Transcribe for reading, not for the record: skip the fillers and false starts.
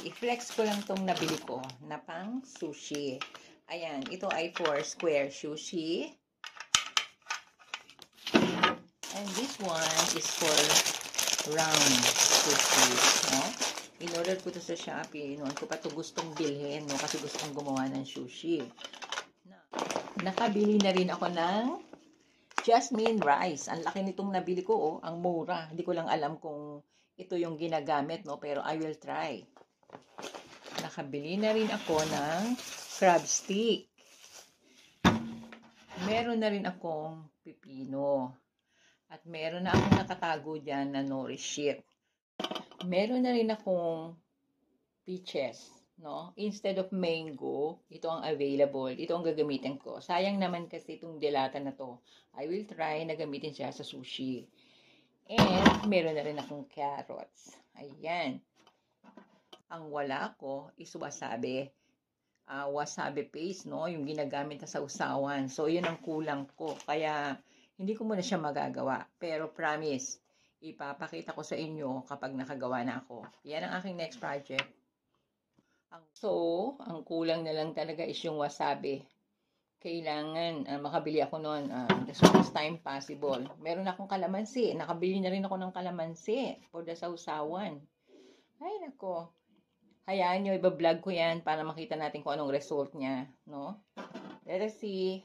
i-flex ko lang tong nabili ko na pang sushi. Ayan, ito ay for square sushi. And this one is for round sushi, no? In-order ko to sa Shopee. Noon ko pa to gustong bilhin, no? Kasi gustong gumawa ng sushi. Nakabili na rin ako ng jasmine rice. Ang laki nitong nabili ko, oh. Ang mura. Hindi ko lang alam kung ito yung ginagamit, no? Pero I will try. Nakabili na rin ako ng crab stick. Meron na rin akong pipino. At meron na akong nakatago dyan na Nourish Ship. Meron na rin akong peaches, no? Instead of mango, ito ang available. Ito ang gagamitin ko. Sayang naman kasi itong delata na to. I will try na gamitin siya sa sushi. And meron na rin akong carrots. Ayan. Ang wala ko is wasabi. Wasabi paste, no? Yung ginagamit na sa usawan. So, yun ang kulang ko. Kaya, hindi ko muna siya magagawa. Pero promise, ipapakita ko sa inyo kapag nakagawa na ako. Yan ang aking next project. So, ang kulang na lang talaga is yung wasabi. Kailangan makabili ako noon as soon as time possible. Meron akong kalamansi. Nakabili na rin ako ng kalamansi for the sausawan. Ay, nako. Hayaan nyo, iba-vlog ko yan para makita natin kung anong result niya. No? Let us see.